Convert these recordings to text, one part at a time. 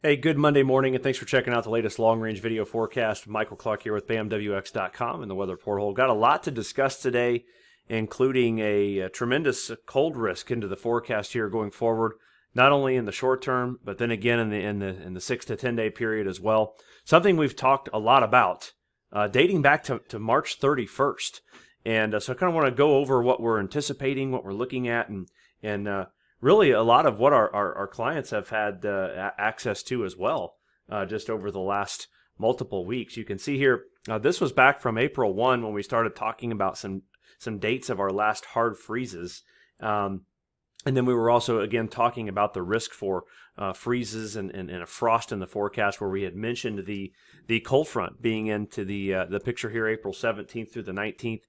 Hey, good Monday morning, and thanks for checking out the latest long-range video forecast. Michael Clark here with BAMWX.com and the Weather Porthole. Got a lot to discuss today, including a tremendous cold risk into the forecast here going forward, not only in the short term, but then again in the 6 to 10 day period as well. Something we've talked a lot about, dating back to March 31st, and so I kind of want to go over what we're anticipating, what we're looking at, and really a lot of what our clients have had access to as well, just over the last multiple weeks. You can see here, this was back from April 1 when we started talking about some dates of our last hard freezes. And then we were also, again, talking about the risk for freezes and a frost in the forecast, where we had mentioned the cold front being into the picture here, April 17th through the 19th,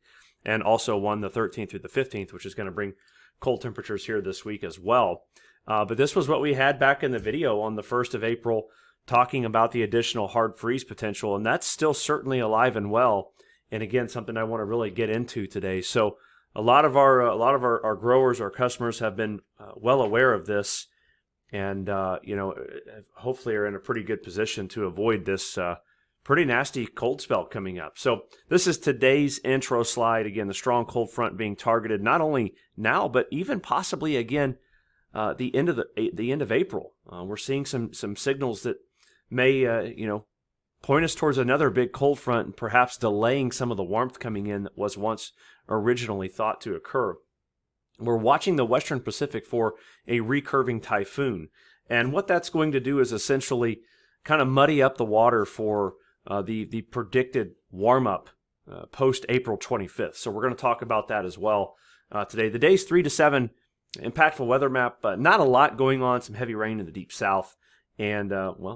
and also one the 13th through the 15th, which is going to bring cold temperatures here this week as well. But this was what we had back in the video on the 1st of April, talking about the additional hard freeze potential, and that's still certainly alive and well. And again, something I want to really get into today. So a lot of our growers, our customers have been well aware of this, and hopefully are in a pretty good position to avoid this pretty nasty cold spell coming up. So this is today's intro slide. Again, the strong cold front being targeted not only now, but even possibly again the end of April. We're seeing some signals that may point us towards another big cold front, and perhaps delaying some of the warmth coming in that was once originally thought to occur. We're watching the Western Pacific for a recurving typhoon, and what that's going to do is essentially kind of muddy up the water for the predicted warm-up post-April 25th. So we're going to talk about that as well today. The day's 3 to 7, impactful weather map, but not a lot going on. Some heavy rain in the deep south, and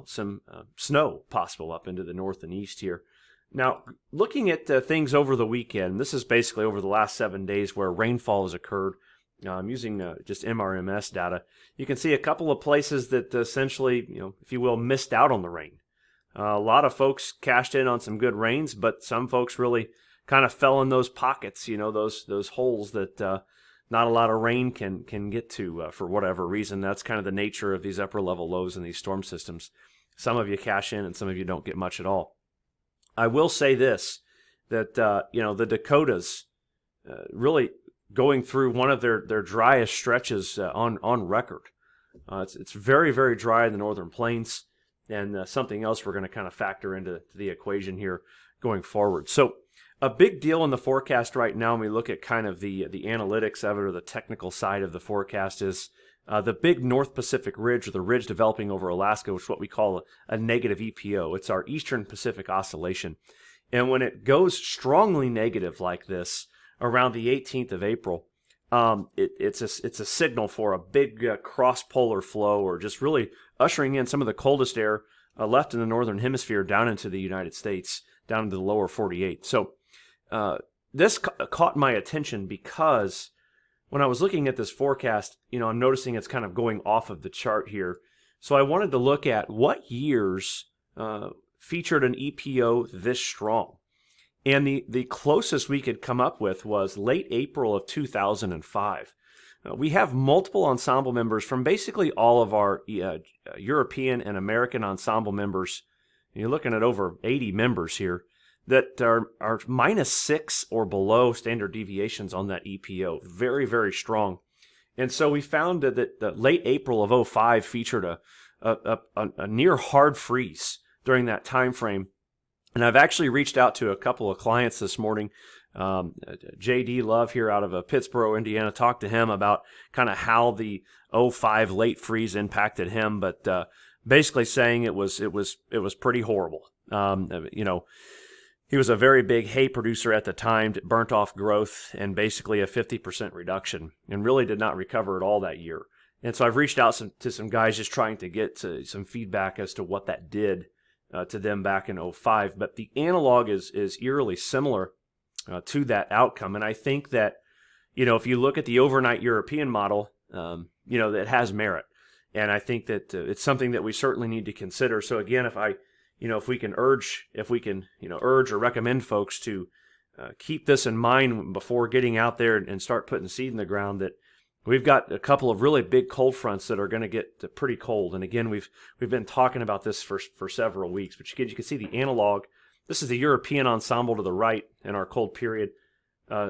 some snow possible up into the north and east here. Now, looking at things over the weekend, this is basically over the last 7 days where rainfall has occurred. I'm using just MRMS data. You can see a couple of places that essentially, if you will, missed out on the rain. A lot of folks cashed in on some good rains, but some folks really kind of fell in those pockets, those holes that not a lot of rain can get to for whatever reason. That's kind of the nature of these upper level lows and these storm systems. Some of you cash in and some of you don't get much at all. I will say this, that the Dakotas really going through one of their driest stretches on record. It's very, very dry in the northern plains, and something else we're going to kind of factor into the equation here going forward. So a big deal in the forecast right now, when we look at kind of the analytics of it, or the technical side of the forecast, is the big North Pacific Ridge, or the ridge developing over Alaska, which is what we call a negative EPO. It's our Eastern Pacific Oscillation. And when it goes strongly negative like this around the 18th of April, it's a signal for a big cross-polar flow, or just really ushering in some of the coldest air left in the northern hemisphere down into the United States, down into the lower 48. So this caught my attention because when I was looking at this forecast, I'm noticing it's kind of going off of the chart here. So I wanted to look at what years featured an EPO this strong. And the closest we could come up with was late April of 2005. We have multiple ensemble members from basically all of our European and American ensemble members. And you're looking at over 80 members here that are -6 or below standard deviations on that EPO. Very, very strong. And so we found that the late April of '05 featured a near hard freeze during that time frame. And I've actually reached out to a couple of clients this morning. J.D. Love here out of Pittsburgh, Indiana, talked to him about kind of how the '05 late freeze impacted him, but basically saying it was pretty horrible. He was a very big hay producer at the time, burnt off growth, and basically a 50% reduction, and really did not recover at all that year. And so I've reached out to some guys just trying to get some feedback as to what that did to them back in '05. But the analog is eerily similar to that outcome. And I think that, if you look at the overnight European model, that has merit. And I think that it's something that we certainly need to consider. So again, if we can urge or recommend folks to keep this in mind before getting out there and start putting seed in the ground, that we've got a couple of really big cold fronts that are going to get pretty cold. And again, we've been talking about this for several weeks. But you can see the analog. This is the European ensemble to the right in our cold period,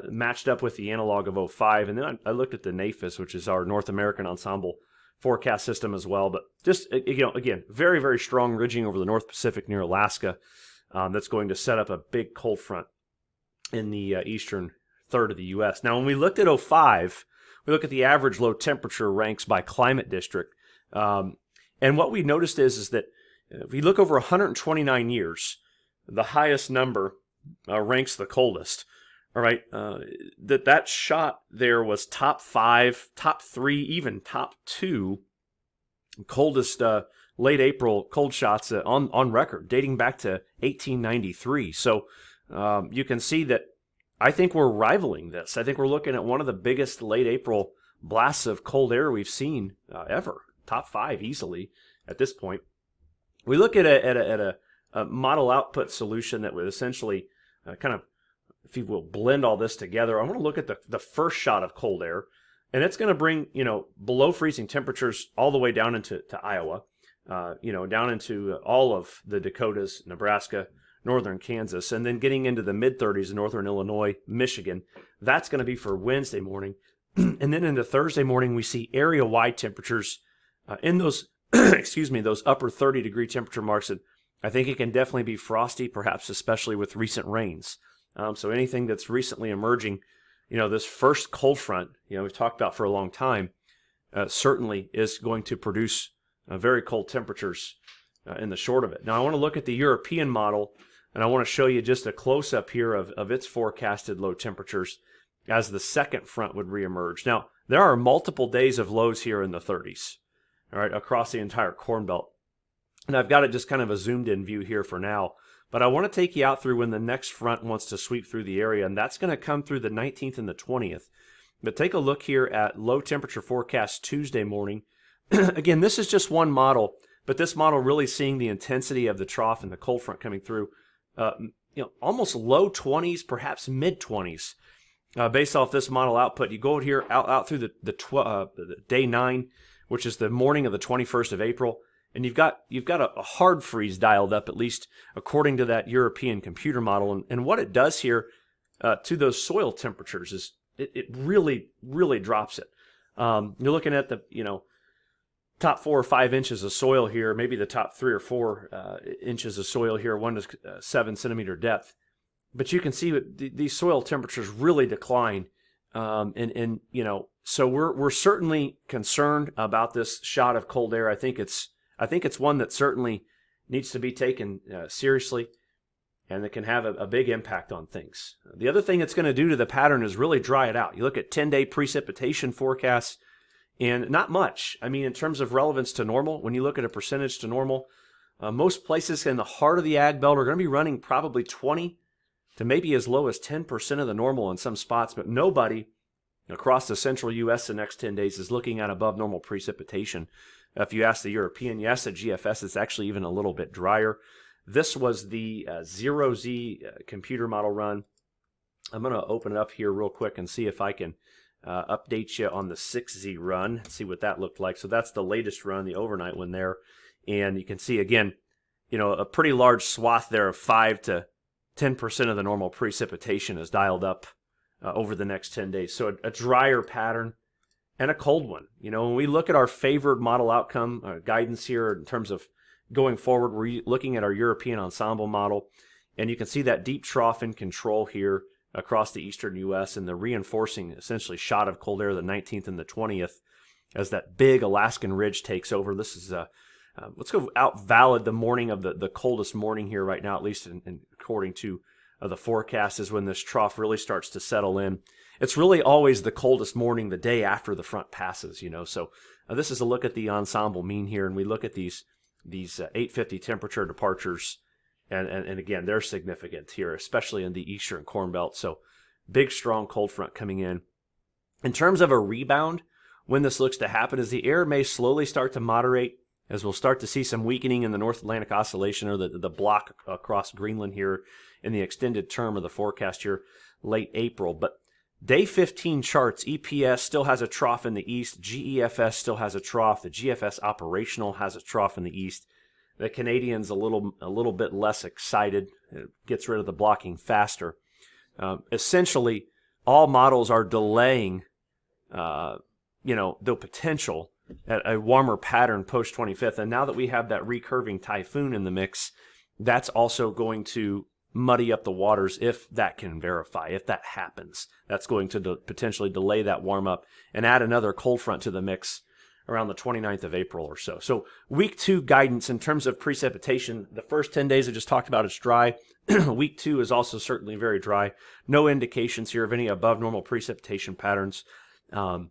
matched up with the analog of '05. And then I looked at the NAFIS, which is our North American ensemble forecast system as well. But just, again, very, very strong ridging over the North Pacific near Alaska. That's going to set up a big cold front in the eastern third of the U.S. Now, when we looked at '05, we look at the average low temperature ranks by climate district. And what we noticed is that if we look over 129 years, the highest number ranks the coldest. All right, that shot there was top 5, top 3, even top 2 coldest late April cold shots on record, dating back to 1893. So you can see that I think we're rivaling this. I think we're looking at one of the biggest late April blasts of cold air we've seen ever. Top 5 easily at this point. We look at a model output solution that would essentially kind of, if you will, blend all this together. I want to look at the first shot of cold air, and it's going to bring, below freezing temperatures all the way down into Iowa, down into all of the Dakotas, Nebraska, northern Kansas, and then getting into the mid-30s in northern Illinois, Michigan. That's going to be for Wednesday morning. And then into Thursday morning, we see area-wide temperatures in those, those upper 30-degree temperature marks. And I think it can definitely be frosty, perhaps especially with recent rains. So anything that's recently emerging, this first cold front, we've talked about for a long time, certainly is going to produce very cold temperatures in the short of it. Now, I want to look at the European model, and I want to show you just a close-up here of its forecasted low temperatures as the second front would reemerge. Now, there are multiple days of lows here in the 30s, all right, across the entire Corn Belt. And I've got it just kind of a zoomed-in view here for now. But I want to take you out through when the next front wants to sweep through the area, and that's going to come through the 19th and the 20th. But take a look here at low temperature forecast Tuesday morning. Again, this is just one model, but this model really seeing the intensity of the trough and the cold front coming through, almost low 20s, perhaps mid 20s, based off this model output. You go here out through the day 9, which is the morning of the 21st of April. And you've got a hard freeze dialed up, at least according to that European computer model. And what it does here to those soil temperatures is it really, really drops it. You're looking at the top 4 or 5 inches of soil here, maybe the top 3 or 4 inches of soil here, 1 to 7 centimeter depth. But you can see that these soil temperatures really decline. So we're certainly concerned about this shot of cold air. I think it's one that certainly needs to be taken seriously, and that can have a big impact on things. The other thing it's going to do to the pattern is really dry it out. You look at 10-day precipitation forecasts, and not much. I mean, in terms of relevance to normal, when you look at a percentage to normal, most places in the heart of the ag belt are going to be running probably 20 to maybe as low as 10% of the normal in some spots, but nobody across the central U.S. the next 10 days is looking at above normal precipitation. If you ask the European, you ask the GFS, it's actually even a little bit drier. This was the 0Z computer model run. I'm going to open it up here real quick and see if I can update you on the 6Z run, see what that looked like. So that's the latest run, the overnight one there. And you can see, again, a pretty large swath there of 5 to 10% of the normal precipitation is dialed up over the next 10 days. So a drier pattern and a cold one. When we look at our favored model outcome guidance here in terms of going forward, we're looking at our European ensemble model, and you can see that deep trough in control here across the eastern U.S. and the reinforcing essentially shot of cold air the 19th and the 20th as that big Alaskan ridge takes over. This is let's go out valid the morning of the coldest morning here right now, at least according to the forecast, is when this trough really starts to settle in. It's really always the coldest morning the day after the front passes, So this is a look at the ensemble mean here, and we look at these 850 temperature departures, and again, they're significant here, especially in the eastern Corn Belt. So big, strong cold front coming in. In terms of a rebound, when this looks to happen is the air may slowly start to moderate, as we'll start to see some weakening in the North Atlantic Oscillation, or the block across Greenland here in the extended term of the forecast here, late April. But Day 15 charts, EPS still has a trough in the east. GEFS still has a trough. The GFS operational has a trough in the east. The Canadian's a little bit less excited. It gets rid of the blocking faster. Essentially, all models are delaying, the potential at a warmer pattern post 25th. And now that we have that recurving typhoon in the mix, that's also going to muddy up the waters if that can verify, if that happens. That's going to potentially delay that warm up and add another cold front to the mix around the 29th of April or so. So week 2 guidance in terms of precipitation, the first 10 days I just talked about is dry. Week 2 is also certainly very dry. No indications here of any above normal precipitation patterns. And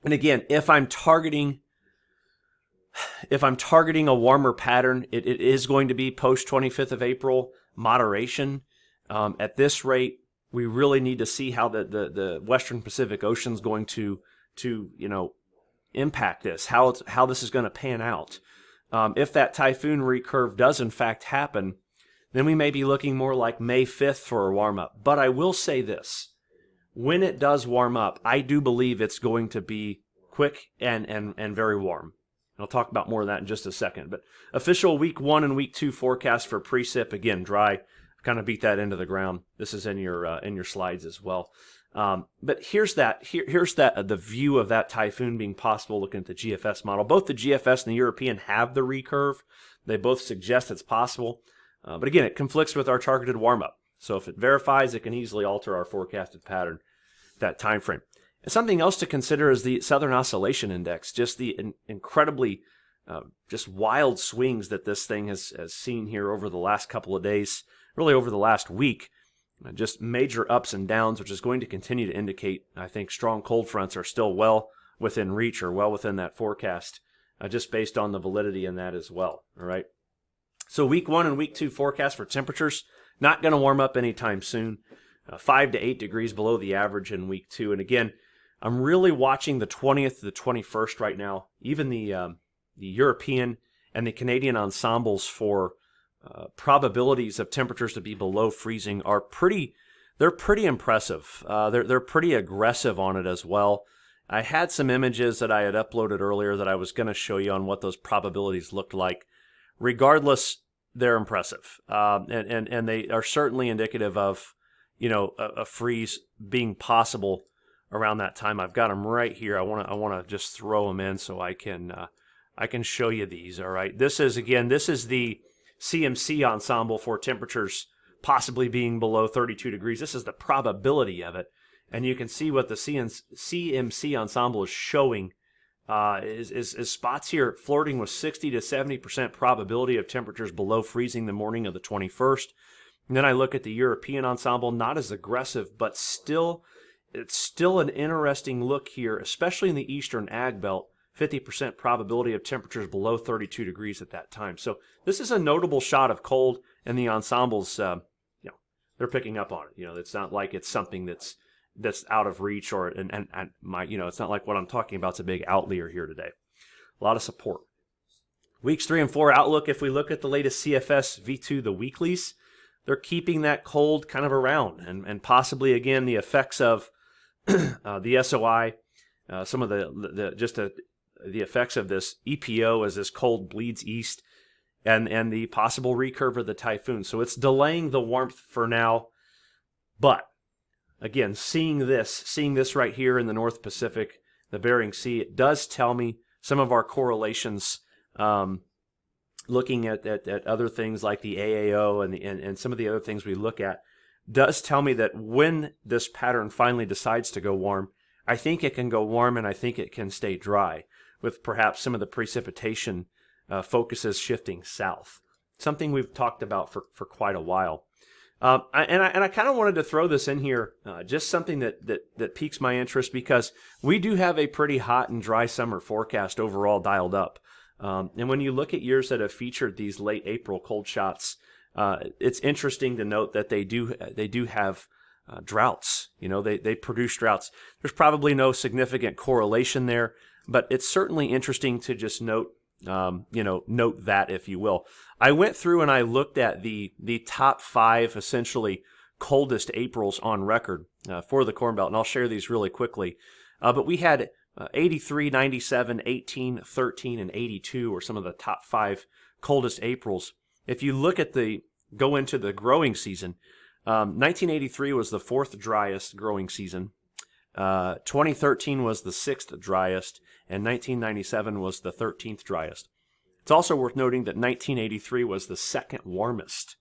again, if I'm targeting a warmer pattern, it is going to be post 25th of April moderation. At this rate, we really need to see how the Western Pacific Ocean is going to impact this, how this is going to pan out. If that typhoon recurve does in fact happen, then we may be looking more like May 5th for a warm up. But I will say this, when it does warm up, I do believe it's going to be quick and very warm. I'll talk about more of that in just a second. But official week 1 and week 2 forecast for precip, again, dry. Kind of beat that into the ground. This is in your slides as well. But here's the view of that typhoon being possible looking at the GFS model. Both the GFS and the European have the recurve. They both suggest it's possible. But again, it conflicts with our targeted warm-up. So if it verifies, it can easily alter our forecasted pattern that time frame. And something else to consider is the Southern Oscillation Index, just the incredibly just wild swings that this thing has seen here over the last couple of days, really over the last week. Just major ups and downs, which is going to continue to indicate, I think, strong cold fronts are still well within reach or well within that forecast, just based on the validity in that as well. All right. So week 1 and week 2 forecast for temperatures, not going to warm up anytime soon. 5 to 8 degrees below the average in week 2. And again, I'm really watching the 20th to the 21st right now. Even the European and the Canadian ensembles for probabilities of temperatures to be below freezing are pretty impressive. They're pretty aggressive on it as well. I had some images that I had uploaded earlier that I was going to show you on what those probabilities looked like. Regardless, they're impressive, and they are certainly indicative of a freeze being possible around that time. I've got them right here. I want to just throw them in so I can show you these. All right, this is the CMC ensemble for temperatures possibly being below 32 degrees. This is the probability of it. And you can see what the CMC ensemble is showing is spots here flirting with 60 to 70% probability of temperatures below freezing the morning of the 21st. And then I look at the European ensemble, not as aggressive, but it's still an interesting look here, especially in the eastern ag belt. 50% probability of temperatures below 32 degrees at that time. So this is a notable shot of cold, and the ensembles, they're picking up on it. It's not like it's something that's out of reach it's not like what I'm talking about is a big outlier here today. A lot of support. Weeks 3 and 4 outlook, if we look at the latest CFS V2, the weeklies, they're keeping that cold kind of around, and possibly, again, the effects of the SOI, some of the effects of this EPO as this cold bleeds east, and the possible recurve of the typhoon. So it's delaying the warmth for now. But again, seeing this right here in the North Pacific, the Bering Sea, it does tell me some of our correlations, looking at other things like the AAO and some of the other things we look at, does tell me that when this pattern finally decides to go warm, I think it can go warm and I think it can stay dry, with perhaps some of the precipitation focuses shifting south. Something we've talked about for quite a while. I kind of wanted to throw this in here, just something that piques my interest, because we do have a pretty hot and dry summer forecast overall dialed up. And when you look at years that have featured these late April cold shots, it's interesting to note that they do have droughts. They produce droughts. There's probably no significant correlation there, but it's certainly interesting to just note that, if you will. I went through and I looked at the top 5 essentially coldest Aprils on record for the Corn Belt, and I'll share these really quickly. But we had 83, 97, 18, 13, and 82 were some of the top 5 coldest Aprils. If you look at go into the growing season, 1983 was the 4th driest growing season. 2013 was the 6th driest, and 1997 was the 13th driest. It's also worth noting that 1983 was the 2nd warmest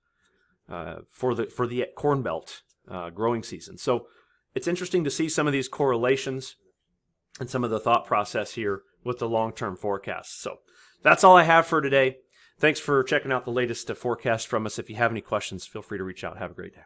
for the Corn Belt growing season. So it's interesting to see some of these correlations and some of the thought process here with the long-term forecasts. So that's all I have for today. Thanks for checking out the latest forecast from us. If you have any questions, feel free to reach out. Have a great day.